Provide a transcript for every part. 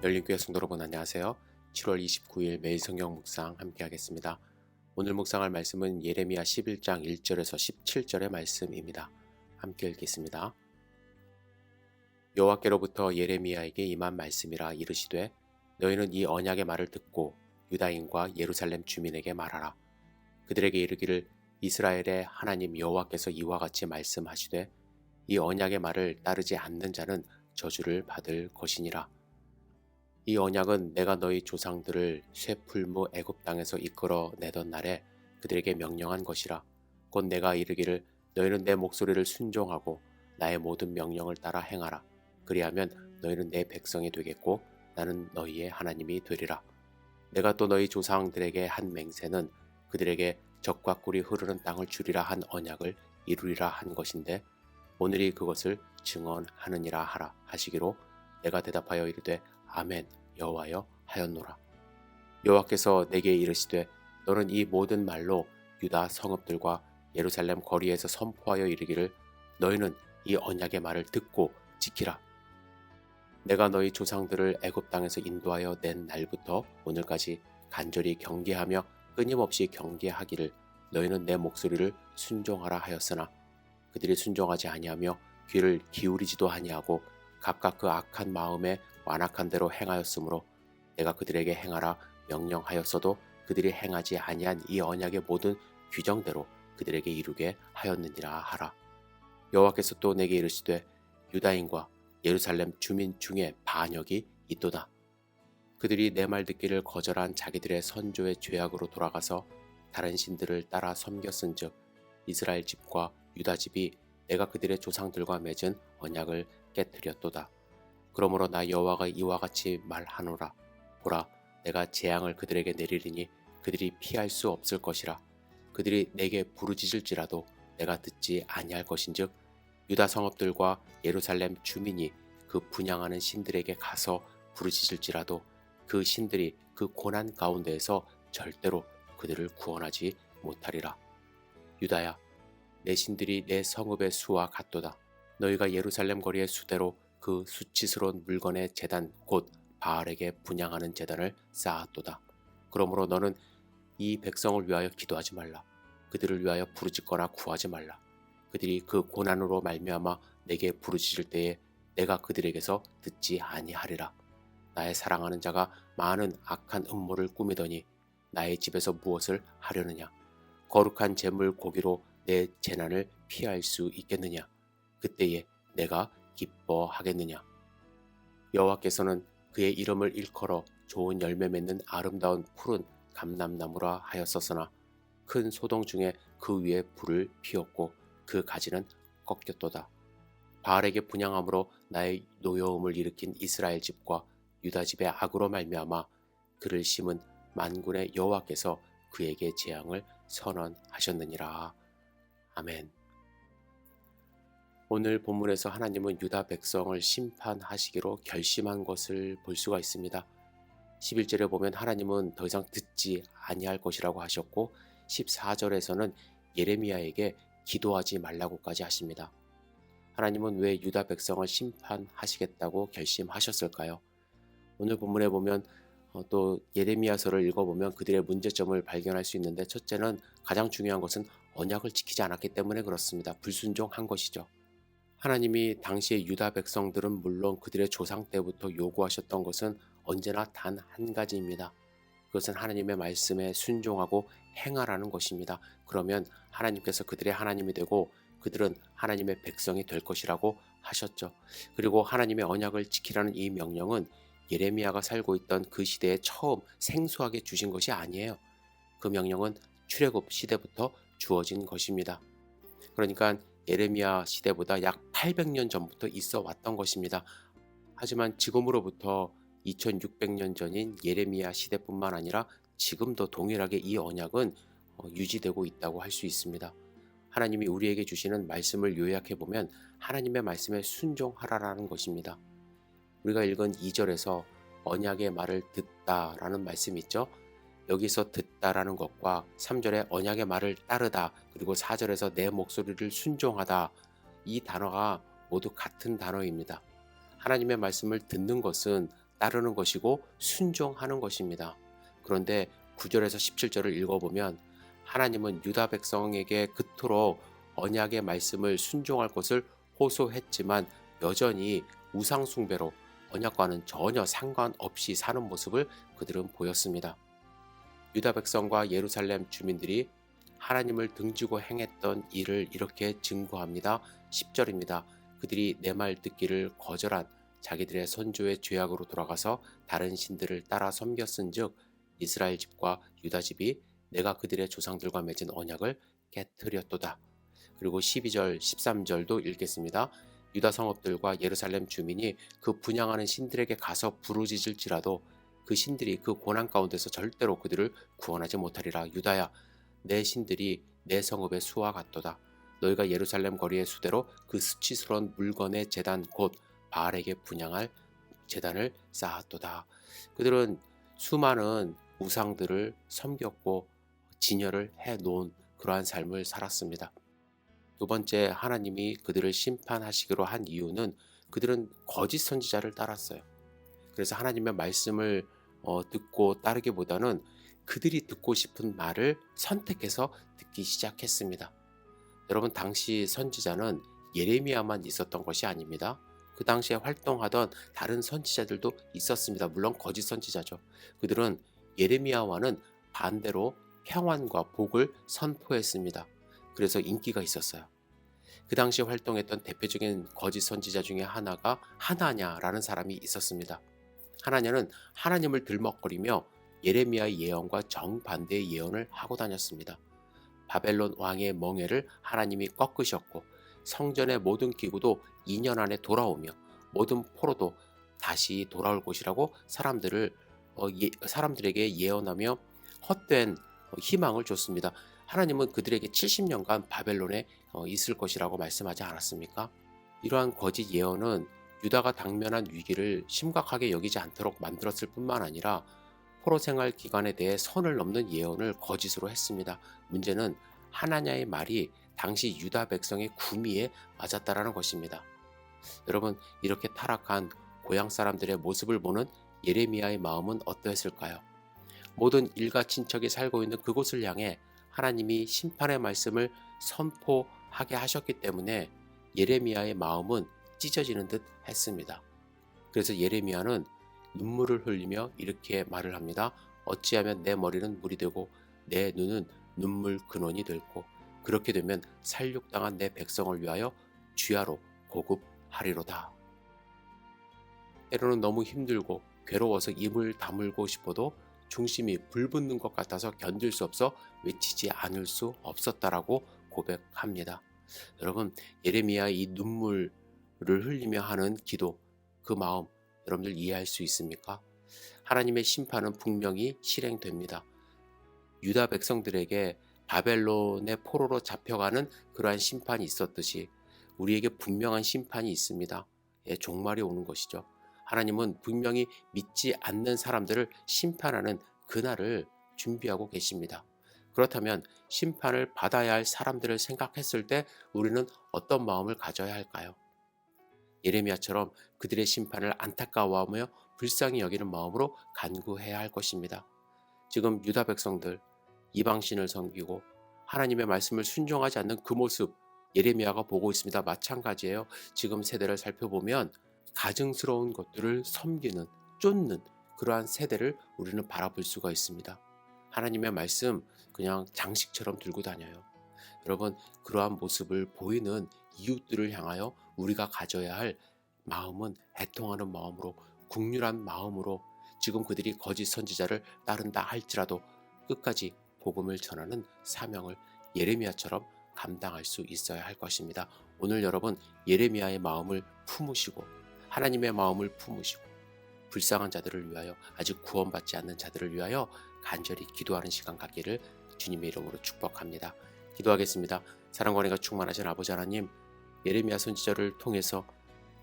열린교회 성도 여러분 안녕하세요. 7월 29일 매일 성경 묵상 함께 하겠습니다. 오늘 묵상할 말씀은 예레미야 11장 1절에서 17절의 말씀입니다. 함께 읽겠습니다. 여호와께로부터 예레미야에게 임한 말씀이라 이르시되 너희는 이 언약의 말을 듣고 유다인과 예루살렘 주민에게 말하라. 그들에게 이르기를 이스라엘의 하나님 여호와께서 이와 같이 말씀하시되 이 언약의 말을 따르지 않는 자는 저주를 받을 것이니라. 이 언약은 내가 너희 조상들을 쇠풀무 애굽 땅에서 이끌어 내던 날에 그들에게 명령한 것이라. 곧 내가 이르기를 너희는 내 목소리를 순종하고 나의 모든 명령을 따라 행하라. 그리하면 너희는 내 백성이 되겠고 나는 너희의 하나님이 되리라. 내가 또 너희 조상들에게 한 맹세는 그들에게 젖과 꿀이 흐르는 땅을 주리라 한 언약을 이루리라 한 것인데 오늘이 그것을 증언하느니라 하라 하시기로 내가 대답하여 이르되 아멘 여호와여 하였노라. 여호와께서 내게 이르시되 너는 이 모든 말로 유다 성읍들과 예루살렘 거리에서 선포하여 이르기를 너희는 이 언약의 말을 듣고 지키라. 내가 너희 조상들을 애굽 땅에서 인도하여 낸 날부터 오늘까지 간절히 경계하며 끊임없이 경계하기를 너희는 내 목소리를 순종하라 하였으나 그들이 순종하지 아니하며 귀를 기울이지도 아니하고 각각 그 악한 마음에 완악한 대로 행하였으므로 내가 그들에게 행하라 명령하였어도 그들이 행하지 아니한 이 언약의 모든 규정대로 그들에게 이루게 하였느니라 하라. 여호와께서 또 내게 이르시되 유다인과 예루살렘 주민 중에 반역이 있도다. 그들이 내 말 듣기를 거절한 자기들의 선조의 죄악으로 돌아가서 다른 신들을 따라 섬겼은즉 이스라엘 집과 유다 집이 내가 그들의 조상들과 맺은 언약을 깨뜨렸도다. 그러므로 나 여호와가 이와 같이 말하노라. 보라, 내가 재앙을 그들에게 내리리니 그들이 피할 수 없을 것이라. 그들이 내게 부르짖을지라도 내가 듣지 아니할 것인즉 유다 성읍들과 예루살렘 주민이 그 분향하는 신들에게 가서 부르짖을지라도 그 신들이 그 고난 가운데에서 절대로 그들을 구원하지 못하리라. 유다야, 내 신들이 내 성읍의 수와 같도다. 너희가 예루살렘 거리의 수대로 그 수치스러운 물건의 제단 곧 바알에게 분향하는 제단을 쌓았도다. 그러므로 너는 이 백성을 위하여 기도하지 말라. 그들을 위하여 부르짖거나 구하지 말라. 그들이 그 고난으로 말미암아 내게 부르짖을 때에 내가 그들에게서 듣지 아니하리라. 나의 사랑하는 자가 많은 악한 음모를 꾸미더니 나의 집에서 무엇을 하려느냐. 거룩한 제물 고기로 내 재난을 피할 수 있겠느냐. 그때에 내가 기뻐하겠느냐. 여호와께서는 그의 이름을 일컬어 좋은 열매 맺는 아름다운 푸른 감람나무라 하였었으나 큰 소동 중에 그 위에 불을 피웠고 그 가지는 꺾였도다. 바알에게 분향함으로 나의 노여움을 일으킨 이스라엘 집과 유다 집의 악으로 말미암아 그를 심은 만군의 여호와께서 그에게 재앙을 선언하셨느니라. 아멘. 오늘 본문에서 하나님은 유다 백성을 심판하시기로 결심한 것을 볼 수가 있습니다. 11절에 보면 하나님은 더 이상 듣지 아니할 것이라고 하셨고 14절에서는 예레미야에게 기도하지 말라고까지 하십니다. 하나님은 왜 유다 백성을 심판하시겠다고 결심하셨을까요? 오늘 본문에 보면 또 예레미야서를 읽어보면 그들의 문제점을 발견할 수 있는데 첫째는 가장 중요한 것은 언약을 지키지 않았기 때문에 그렇습니다. 불순종한 것이죠. 하나님이 당시의 유다 백성들은 물론 그들의 조상 때부터 요구하셨던 것은 언제나 단 한 가지입니다. 그것은 하나님의 말씀에 순종하고 행하라는 것입니다. 그러면 하나님께서 그들의 하나님이 되고 그들은 하나님의 백성이 될 것이라고 하셨죠. 그리고 하나님의 언약을 지키라는 이 명령은 예레미야가 살고 있던 그 시대에 처음 생소하게 주신 것이 아니에요. 그 명령은 출애굽 시대부터 주어진 것입니다. 그러니까 예레미야 시대보다 약 800년 전부터 있어 왔던 것입니다. 하지만 지금으로부터 2600년 전인 예레미야 시대뿐만 아니라 지금도 동일하게 이 언약은 유지되고 있다고 할 수 있습니다. 하나님이 우리에게 주시는 말씀을 요약해보면 하나님의 말씀에 순종하라라는 것입니다. 우리가 읽은 2절에서 언약의 말을 듣다라는 말씀이 있죠. 여기서 듣다라는 것과 3절에 언약의 말을 따르다 그리고 4절에서 내 목소리를 순종하다 이 단어가 모두 같은 단어입니다. 하나님의 말씀을 듣는 것은 따르는 것이고 순종하는 것입니다. 그런데 9절에서 17절을 읽어보면 하나님은 유다 백성에게 그토록 언약의 말씀을 순종할 것을 호소했지만 여전히 우상 숭배로 언약과는 전혀 상관없이 사는 모습을 그들은 보였습니다. 유다 백성과 예루살렘 주민들이 하나님을 등지고 행했던 일을 이렇게 증거합니다. 10절입니다. 그들이 내 말 듣기를 거절한 자기들의 선조의 죄악으로 돌아가서 다른 신들을 따라 섬겼은즉 이스라엘 집과 유다 집이 내가 그들의 조상들과 맺은 언약을 깨뜨렸도다. 그리고 12절, 13절도 읽겠습니다. 유다 성읍들과 예루살렘 주민이 그 분향하는 신들에게 가서 부르짖을지라도 그 신들이 그 고난 가운데서 절대로 그들을 구원하지 못하리라. 유다야, 내 신들이 내 성읍의 수와 같도다. 너희가 예루살렘 거리의 수대로 그 수치스러운 물건의 제단 곧 바알에게 분향할 제단을 쌓았도다. 그들은 수많은 우상들을 섬겼고 진열을 해놓은 그러한 삶을 살았습니다. 두 번째, 하나님이 그들을 심판하시기로 한 이유는 그들은 거짓 선지자를 따랐어요. 그래서 하나님의 말씀을 듣고 따르기보다는 그들이 듣고 싶은 말을 선택해서 듣기 시작했습니다. 여러분, 당시 선지자는 예레미야만 있었던 것이 아닙니다. 그 당시에 활동하던 다른 선지자들도 있었습니다. 물론 거짓 선지자죠. 그들은 예레미야와는 반대로 평안과 복을 선포했습니다. 그래서 인기가 있었어요. 그 당시에 활동했던 대표적인 거짓 선지자 중에 하나가 하나냐라는 사람이 있었습니다. 하나냐는 하나님을 들먹거리며 예레미야의 예언과 정반대의 예언을 하고 다녔습니다. 바벨론 왕의 멍에를 하나님이 꺾으셨고 성전의 모든 기구도 2년 안에 돌아오며 모든 포로도 다시 돌아올 것이라고 사람들에게 예언하며 헛된 희망을 줬습니다. 하나님은 그들에게 70년간 바벨론에 있을 것이라고 말씀하지 않았습니까? 이러한 거짓 예언은 유다가 당면한 위기를 심각하게 여기지 않도록 만들었을 뿐만 아니라 포로 생활 기간에 대해 선을 넘는 예언을 거짓으로 했습니다. 문제는 하나냐의 말이 당시 유다 백성의 구미에 맞았다라는 것입니다. 여러분, 이렇게 타락한 고향 사람들의 모습을 보는 예레미야의 마음은 어떠했을까요? 모든 일가 친척이 살고 있는 그곳을 향해 하나님이 심판의 말씀을 선포하게 하셨기 때문에 예레미야의 마음은 찢어지는 듯 했습니다. 그래서 예레미야는 눈물을 흘리며 이렇게 말을 합니다. 어찌하면 내 머리는 물이 되고 내 눈은 눈물 근원이 될고 그렇게 되면 살육당한 내 백성을 위하여 주야로 고급하리로다. 때로는 너무 힘들고 괴로워서 입을 다물고 싶어도 중심이 불붙는 것 같아서 견딜 수 없어 외치지 않을 수 없었다라고 고백합니다. 여러분, 예레미야의 이 눈물을 흘리며 하는 기도, 그 마음 여러분들 이해할 수 있습니까? 하나님의 심판은 분명히 실행됩니다. 유다 백성들에게 바벨론의 포로로 잡혀가는 그러한 심판이 있었듯이 우리에게 분명한 심판이 있습니다. 종말이 오는 것이죠. 하나님은 분명히 믿지 않는 사람들을 심판하는 그날을 준비하고 계십니다. 그렇다면 심판을 받아야 할 사람들을 생각했을 때 우리는 어떤 마음을 가져야 할까요? 예레미야처럼 그들의 심판을 안타까워하며 불쌍히 여기는 마음으로 간구해야 할 것입니다. 지금 유다 백성들 이방신을 섬기고 하나님의 말씀을 순종하지 않는 그 모습 예레미야가 보고 있습니다. 마찬가지예요. 지금 세대를 살펴보면 가증스러운 것들을 섬기는, 쫓는 그러한 세대를 우리는 바라볼 수가 있습니다. 하나님의 말씀 그냥 장식처럼 들고 다녀요. 여러분, 그러한 모습을 보이는 이웃들을 향하여 우리가 가져야 할 마음은 애통하는 마음으로, 국률한 마음으로 지금 그들이 거짓 선지자를 따른다 할지라도 끝까지 복음을 전하는 사명을 예레미야처럼 감당할 수 있어야 할 것입니다. 오늘 여러분, 예레미야의 마음을 품으시고 하나님의 마음을 품으시고 불쌍한 자들을 위하여, 아직 구원받지 않는 자들을 위하여 간절히 기도하는 시간 갖기를 주님의 이름으로 축복합니다. 기도하겠습니다. 사랑과 은혜가 충만하신 아버지 하나님, 예레미야 선지자를 통해서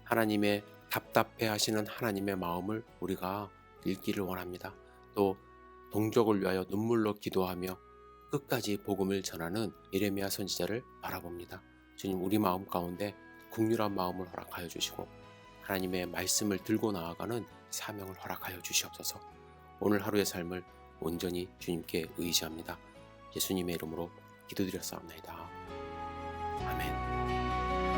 하나님의 답답해 하시는 하나님의 마음을 우리가 읽기를 원합니다. 또 동족을 위하여 눈물로 기도하며 끝까지 복음을 전하는 예레미야 선지자를 바라봅니다. 주님, 우리 마음 가운데 긍휼한 마음을 허락하여 주시고 하나님의 말씀을 들고 나아가는 사명을 허락하여 주시옵소서. 오늘 하루의 삶을 온전히 주님께 의지합니다. 예수님의 이름으로 기도드렸사옵나이다. 아멘.